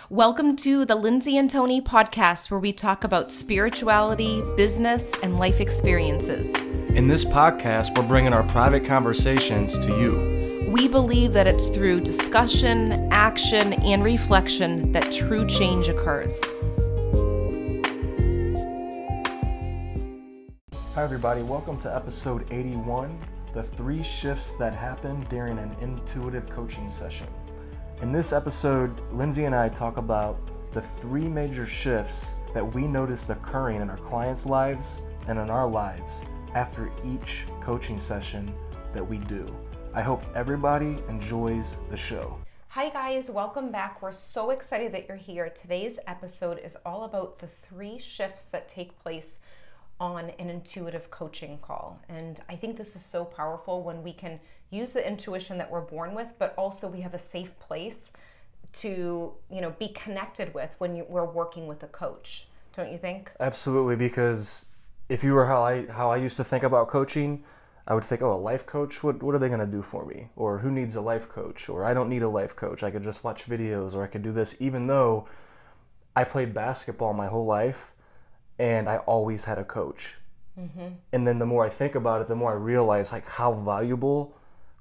Welcome to the Lindsay and Tony podcast, where we talk about spirituality, business, and life experiences. In this podcast, we're bringing our private conversations to you. We believe that it's through discussion, action, and reflection that true change occurs. Hi everybody, welcome to episode 81, the 3 shifts that happen during an intuitive coaching session. In this episode, Lindsay and I talk about the 3 major shifts that we noticed occurring in our clients' lives and in our lives after each coaching session that we do. I hope everybody enjoys the show. Hi guys, welcome back. We're so excited that you're here. Today's episode is all about the 3 shifts that take place on an intuitive coaching call. And I think this is so powerful when we can use the intuition that we're born with, but also we have a safe place to, be connected with when we're working with a coach. Don't you think? Absolutely, because if you were how I used to think about coaching, I would think, a life coach, what are they going to do for me? Or who needs a life coach? Or I don't need a life coach. I could just watch videos, or I could do this, even though I played basketball my whole life and I always had a coach. Mm-hmm. And then the more I think about it, the more I realize how valuable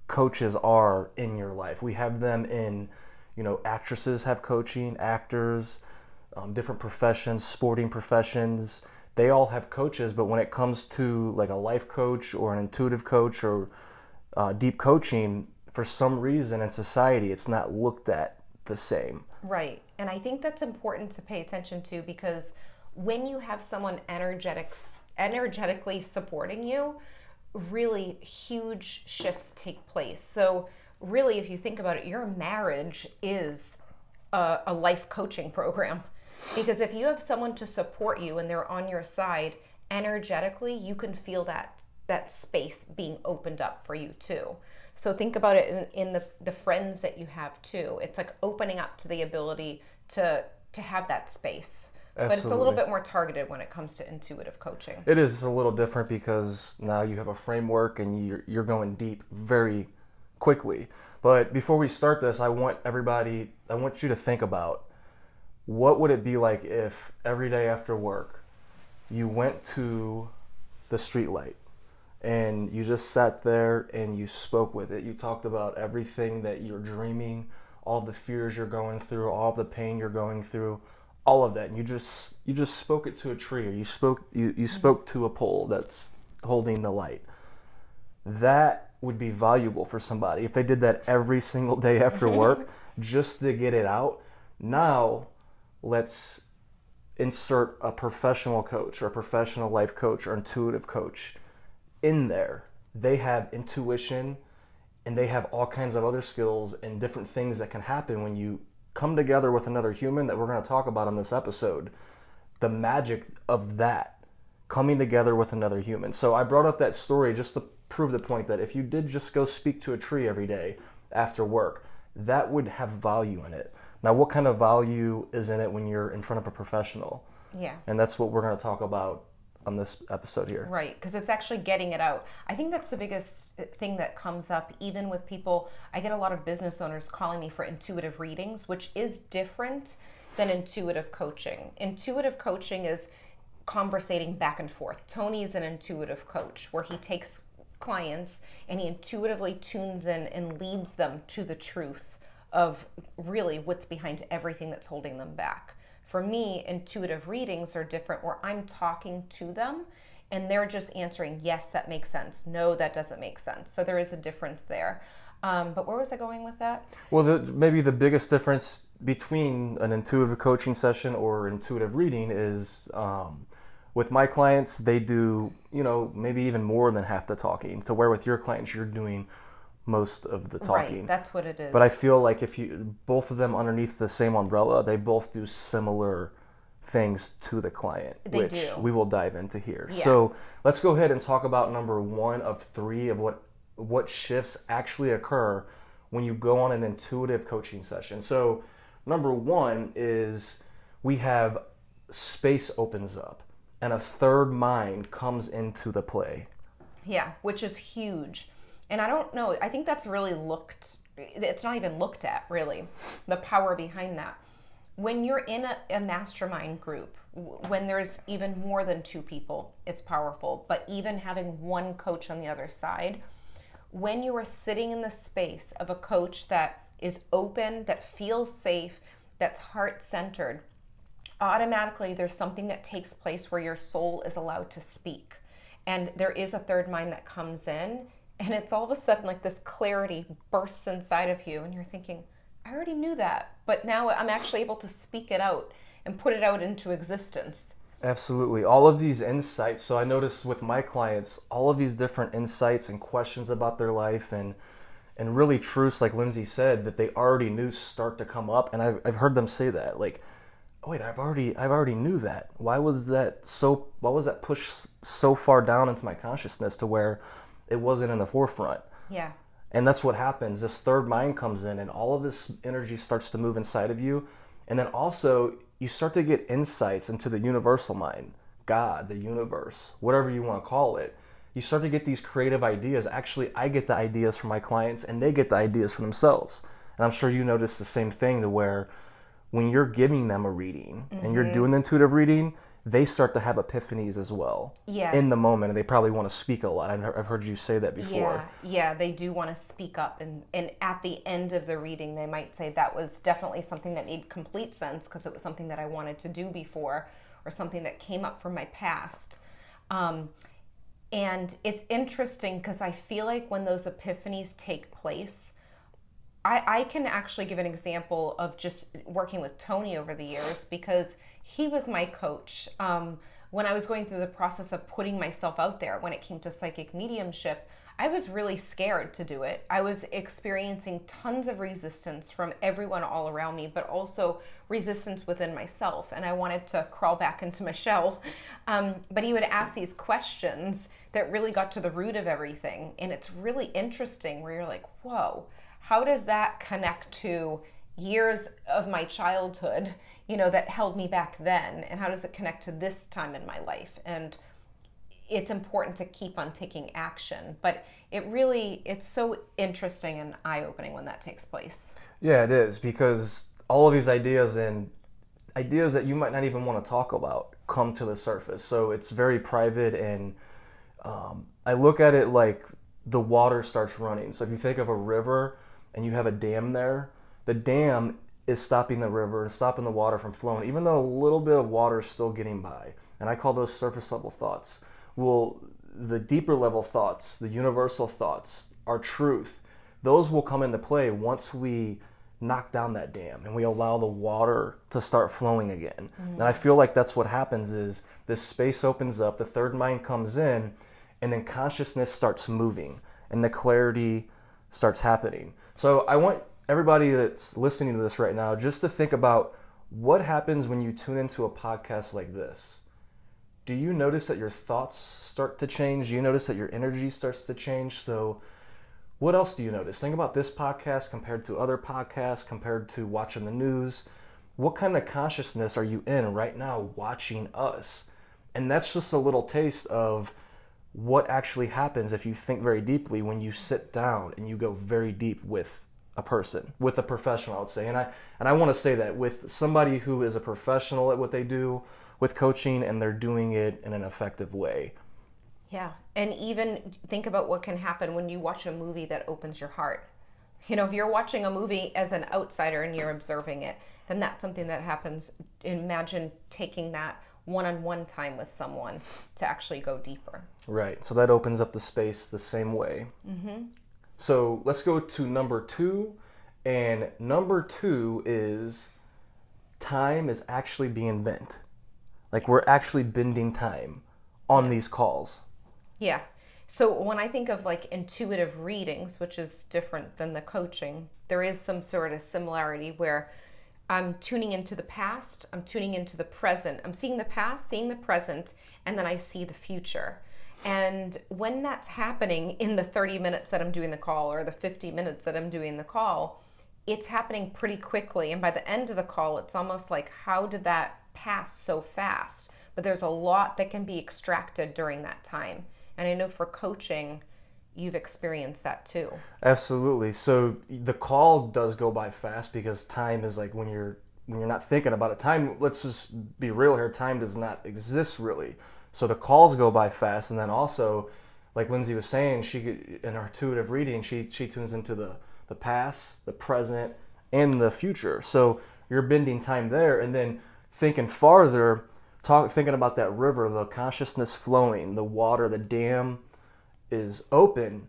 coaches are in your life. We have them in, actresses have coaching, actors, different professions, sporting professions. They all have coaches, but when it comes to like a life coach or an intuitive coach or deep coaching, for some reason in society, it's not looked at the same. Right. And I think that's important to pay attention to, because when you have someone energetically supporting you, really huge shifts take place. So really, if you think about it, your marriage is a life coaching program. Because if you have someone to support you and they're on your side, energetically, you can feel that space being opened up for you too. So think about it in the friends that you have too. It's like opening up to the ability to have that space. Absolutely. But it's a little bit more targeted when it comes to intuitive coaching. It is a little different because now you have a framework and you're going deep very quickly. But before we start this, I want you to think about, what would it be like if every day after work you went to the street light and you just sat there and you spoke with it. You talked about everything that you're dreaming, all the fears you're going through, all the pain you're going through, all of that, and you just spoke it to a tree, or you spoke to a pole that's holding the light. That would be valuable for somebody if they did that every single day after work just to get it out. Now let's insert a professional coach or a professional life coach or intuitive coach in there. They have intuition and they have all kinds of other skills and different things that can happen when you come together with another human that we're going to talk about on this episode. The magic of that, coming together with another human. So I brought up that story just to prove the point that if you did just go speak to a tree every day after work, that would have value in it. Now, what kind of value is in it when you're in front of a professional? Yeah. And that's what we're going to talk about on this episode here. Right, because it's actually getting it out. I think that's the biggest thing that comes up, even with people. I get a lot of business owners calling me for intuitive readings, which is different than intuitive coaching. Intuitive coaching is conversating back and forth. Tony is an intuitive coach where he takes clients and he intuitively tunes in and leads them to the truth of really what's behind everything that's holding them back. For me, intuitive readings are different, where I'm talking to them and they're just answering, yes, that makes sense. No, that doesn't make sense. So there is a difference there. But where was I going with that? Well, maybe the biggest difference between an intuitive coaching session or intuitive reading is with my clients, they do, maybe even more than half the talking, to where with your clients, you're doing most of the talking. Right, that's what it is. But I feel like if both of them underneath the same umbrella, they both do similar things to the client, which we will dive into here. Yeah. So let's go ahead and talk about number 1 of 3 of what shifts actually occur when you go on an intuitive coaching session. So number 1 is we have space opens up and a third mind comes into the play. Yeah, which is huge. And I don't know, I think that's really it's not even looked at, really, the power behind that. when you're in a mastermind group, when there's even more than two people, it's powerful. But even having one coach on the other side, when you are sitting in the space of a coach that is open, that feels safe, that's heart-centered, automatically there's something that takes place where your soul is allowed to speak. And there is a third mind that comes in, and it's all of a sudden like this clarity bursts inside of you, and you're thinking, I already knew that, but now I'm actually able to speak it out and put it out into existence. Absolutely. All of these insights. So I notice with my clients, all of these different insights and questions about their life and really truths, like Lindsay said, that they already knew start to come up. And I've heard them say that, like, oh, wait, I've already knew that. Why was that pushed so far down into my consciousness to where it wasn't in the forefront? Yeah. And that's what happens. This third mind comes in and all of this energy starts to move inside of you. And then also you start to get insights into the universal mind, God, the universe, whatever you want to call it. You start to get these creative ideas. Actually, I get the ideas from my clients and they get the ideas for themselves. And I'm sure you notice the same thing, to where when you're giving them a reading and you're doing the intuitive reading, they start to have epiphanies as well. Yeah. In the moment, and they probably want to speak a lot. I've heard you say that before. Yeah, they do want to speak up, and at the end of the reading, they might say that was definitely something that made complete sense because it was something that I wanted to do before, or something that came up from my past. And it's interesting because I feel like when those epiphanies take place, I can actually give an example of just working with Tony over the years, because he was my coach when I was going through the process of putting myself out there. When it came to psychic mediumship, I was really scared to do it. I was experiencing tons of resistance from everyone all around me, but also resistance within myself. And I wanted to crawl back into my shell. But he would ask these questions that really got to the root of everything. And it's really interesting where you're like, whoa, how does that connect to years of my childhood, that held me back then? And how does it connect to this time in my life? And it's important to keep on taking action. But it's so interesting and eye-opening when that takes place. Yeah, it is, because all of these ideas and ideas that you might not even want to talk about come to the surface. So it's very private, and I look at it like the water starts running. So if you think of a river and you have a dam there, the dam is stopping the river and stopping the water from flowing, even though a little bit of water is still getting by. And I call those surface level thoughts. Well, the deeper level thoughts, the universal thoughts, our truth, those will come into play once we knock down that dam and we allow the water to start flowing again. And I feel like that's what happens, is this space opens up, the third mind comes in, and then consciousness starts moving and the clarity starts happening. So I want everybody that's listening to this right now just to think about what happens when you tune into a podcast like this. Do you notice that your thoughts start to change? Do you notice that your energy starts to change? So what else do you notice? Think about this podcast compared to other podcasts, compared to watching the news. What kind of consciousness are you in right now watching us? And that's just a little taste of what actually happens if you think very deeply when you sit down and you go very deep with a person, with a professional, I would say. And I want to say that with somebody who is a professional at what they do with coaching, and they're doing it in an effective way. Yeah. And even think about what can happen when you watch a movie that opens your heart. If you're watching a movie as an outsider and you're observing it, then that's something that happens. Imagine taking that one-on-one time with someone to actually go deeper. Right. So that opens up the space the same way. So let's go to number 2. And number 2 is time is actually being bent. Like, we're actually bending time on these calls. Yeah. So when I think of like intuitive readings, which is different than the coaching, there is some sort of similarity where I'm tuning into the past, I'm tuning into the present, I'm seeing the past, seeing the present, and then I see the future. And when that's happening in the 30 minutes that I'm doing the call, or the 50 minutes that I'm doing the call, it's happening pretty quickly. And by the end of the call, it's almost like, how did that pass so fast? But there's a lot that can be extracted during that time. And I know for coaching, you've experienced that too. Absolutely. So the call does go by fast, because time is like when you're when you're not thinking about it, time, let's just be real here, time does not exist really. So the calls go by fast, and then also, like Lindsay was saying, in her intuitive reading, she tunes into the past, the present, and the future. So you're bending time there, and then thinking farther, thinking about that river, the consciousness flowing, the water, the dam is open,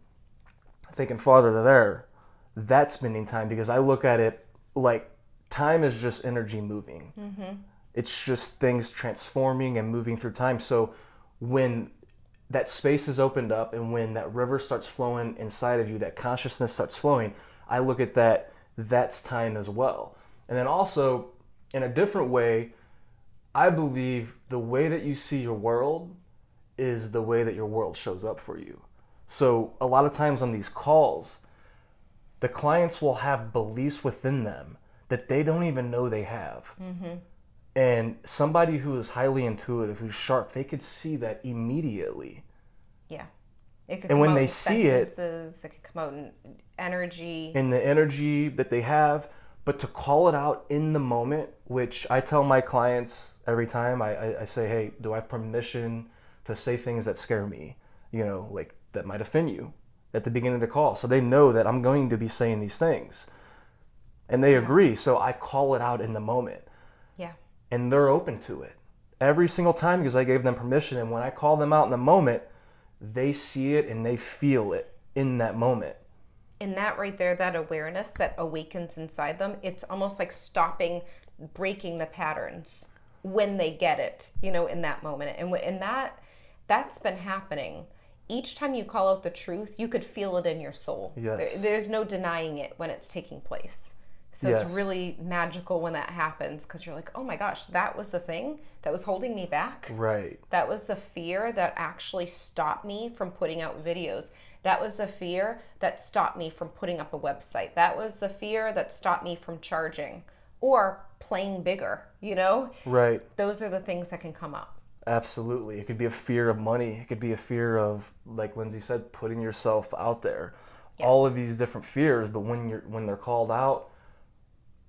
thinking farther to there, that's spending time, because I look at it like time is just energy moving. It's just things transforming and moving through time. So when that space is opened up and when that river starts flowing inside of you, that consciousness starts flowing, I look at that's time as well. And then also, in a different way, I believe the way that you see your world is the way that your world shows up for you. So a lot of times on these calls, the clients will have beliefs within them that they don't even know they have. And somebody who is highly intuitive, who's sharp, they could see that immediately. Yeah. It could And come when out they in see it, sentences, it could come out in energy. in the energy that they have, but to call it out in the moment, which I tell my clients every time, I say, hey, do I have permission to say things that scare me? Like that might offend you at the beginning of the call. So they know that I'm going to be saying these things. And they agree. So I call it out in the moment. Yeah. And they're open to it every single time because I gave them permission. And when I call them out in the moment, they see it and they feel it in that moment. In that right there, that awareness that awakens inside them, it's almost like breaking the patterns when they get it, in that moment. And that's been happening. Each time you call out the truth, you could feel it in your soul. Yes. There's no denying it when it's taking place. So Yes. It's really magical when that happens because you're like, oh my gosh, that was the thing that was holding me back. Right. That was the fear that actually stopped me from putting out videos. That was the fear that stopped me from putting up a website. That was the fear that stopped me from charging or playing bigger, Right. Those are the things that can come up. Absolutely. It could be a fear of money. It could be a fear of, like Lindsay said, putting yourself out there. Yeah. All of these different fears, but when they're called out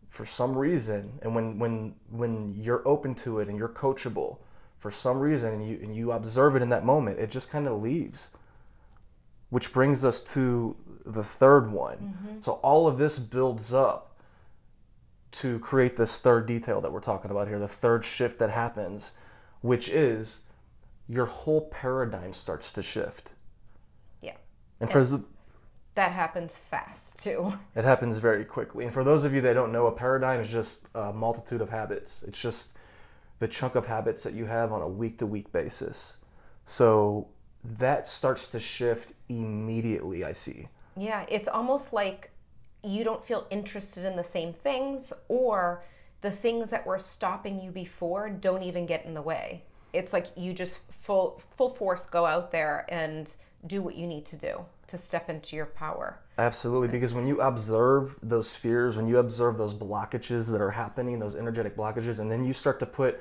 for some reason, and when you're open to it and you're coachable for some reason, and you observe it in that moment, it just kind of leaves. Which brings us to the third one. So all of this builds up to create this third detail that we're talking about here, the third shift that happens, which is your whole paradigm starts to shift. Yeah. And that happens fast too. it happens very quickly. And for those of you that don't know, a paradigm is just a multitude of habits. It's just the chunk of habits that you have on a week-to-week basis. So that starts to shift immediately, I see. Yeah, it's almost like you don't feel interested in the same things, or the things that were stopping you before don't even get in the way. It's like you just full force go out there and do what you need to do to step into your power. Absolutely, because when you observe those fears, when you observe those blockages that are happening, those energetic blockages, and then you start to put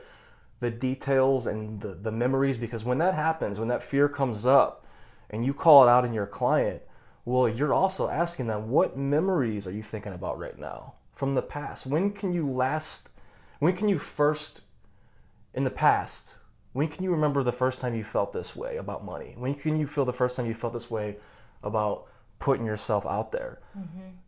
the details and the memories, because when that happens, when that fear comes up and you call it out in your client, well, you're also asking them, what memories are you thinking about right now from the past? When can you first, in the past, when can you remember the first time you felt this way about money? When can you feel the first time you felt this way about putting yourself out there?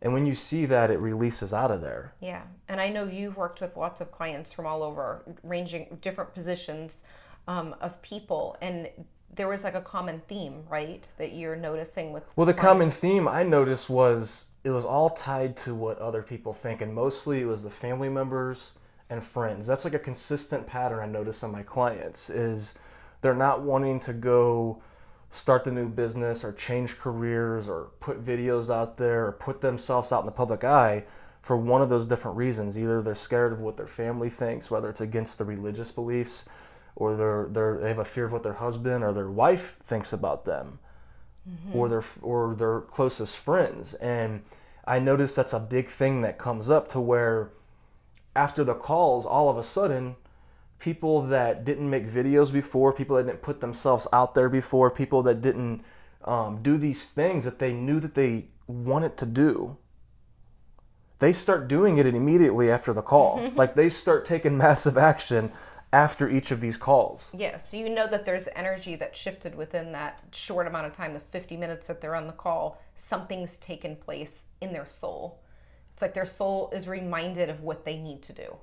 And when you see that, it releases out of there. Yeah, and I know you've worked with lots of clients from all over, ranging different positions of people, and there was like a common theme, right, that you're noticing with Well, the clients? common theme I noticed was it was all tied to what other people think, and mostly it was the family members and friends. That's like a consistent pattern I notice on my clients, is they're not wanting to go start the new business or change careers or put videos out there or put themselves out in the public eye for one of those different reasons. Either they're scared of what their family thinks, whether it's against the religious beliefs, or they have a fear of what their husband or their wife thinks about them, or their closest friends. And I noticed that's a big thing that comes up, to where after the calls, all of a sudden, people that didn't make videos before, people that didn't put themselves out there before, people that didn't do these things that they knew that they wanted to do, they start doing it immediately after the call. Like they start taking massive action after each of these calls. Yeah, so you know that there's energy that shifted within that short amount of time, the 50 minutes that they're on the call. Something's taken place in their soul. It's like their soul is reminded of what they need to do.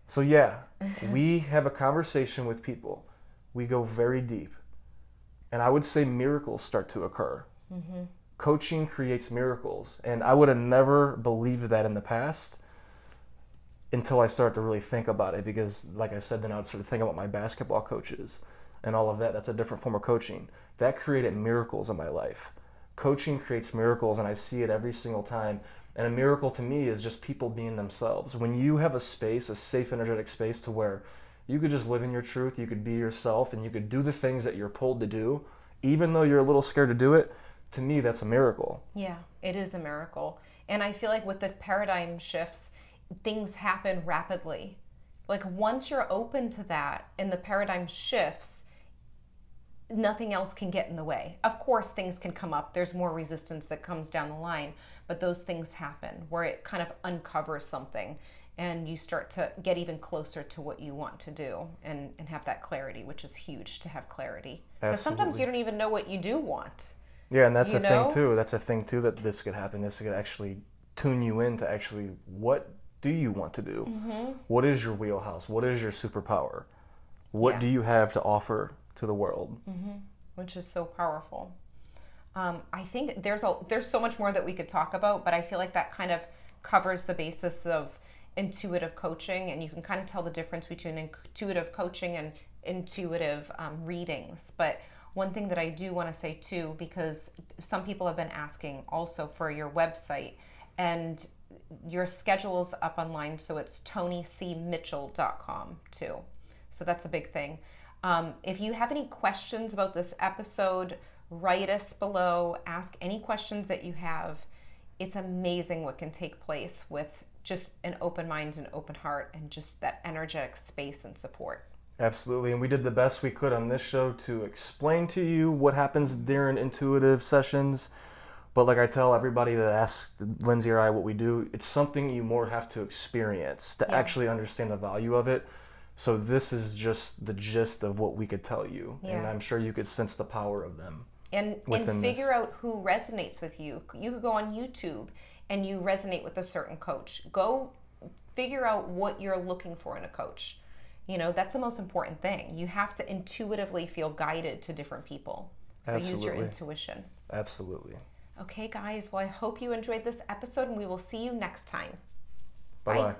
So yeah, we have a conversation with people. We go very deep. And I would say miracles start to occur. Coaching creates miracles. And I would have never believed that in the past until I started to really think about it. Because like I said, then I would sort of think about my basketball coaches and all of that. That's a different form of coaching. That created miracles in my life. Coaching creates miracles, and I see it every single time. And a miracle to me is just people being themselves. When you have a space, a safe, energetic space to where you could just live in your truth, you could be yourself, and you could do the things that you're pulled to do, even though you're a little scared to do it, to me, that's a miracle. Yeah, it is a miracle. And I feel like with the paradigm shifts, things happen rapidly. Like once you're open to that and the paradigm shifts, nothing else can get in the way. Of course, things can come up. There's more resistance that comes down the line, but those things happen where it kind of uncovers something and you start to get even closer to what you want to do and have that clarity, which is huge to have clarity. Because sometimes you don't even know what you do want. Yeah, and that's a thing too. That's a thing too that this could happen. This could actually tune you into actually what do you want to do? What is your wheelhouse? What is your superpower? What do you have to offer to the world? Which is so powerful. I think there's so much more that we could talk about, but I feel like that kind of covers the basis of intuitive coaching, and you can kind of tell the difference between intuitive coaching and intuitive readings. But one thing that I do want to say too, because some people have been asking also for your website, and your schedule's up online, so it's TonyCmitchell.com too. So that's a big thing. If you have any questions about this episode, write us below, ask any questions that you have. It's amazing what can take place with just an open mind and open heart and just that energetic space and support. Absolutely, and we did the best we could on this show to explain to you what happens during intuitive sessions. But like I tell everybody that asks Lindsay or I what we do, it's something you more have to experience to actually understand the value of it. So this is just the gist of what we could tell you. Yeah. And I'm sure you could sense the power of them. And figure out who resonates with you. You could go on YouTube and you resonate with a certain coach. Go figure out what you're looking for in a coach. You know, that's the most important thing. You have to intuitively feel guided to different people. So use your intuition. Absolutely. Okay, guys. Well, I hope you enjoyed this episode, and we will see you next time. Bye-bye. Bye.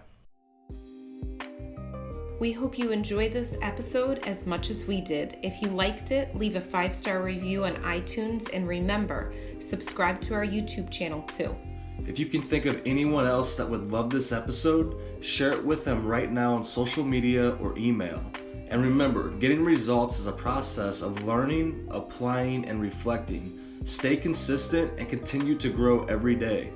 We hope you enjoyed this episode as much as we did. If you liked it, leave a 5-star review on iTunes, and remember, subscribe to our YouTube channel too. If you can think of anyone else that would love this episode, share it with them right now on social media or email. And remember, getting results is a process of learning, applying, and reflecting. Stay consistent and continue to grow every day.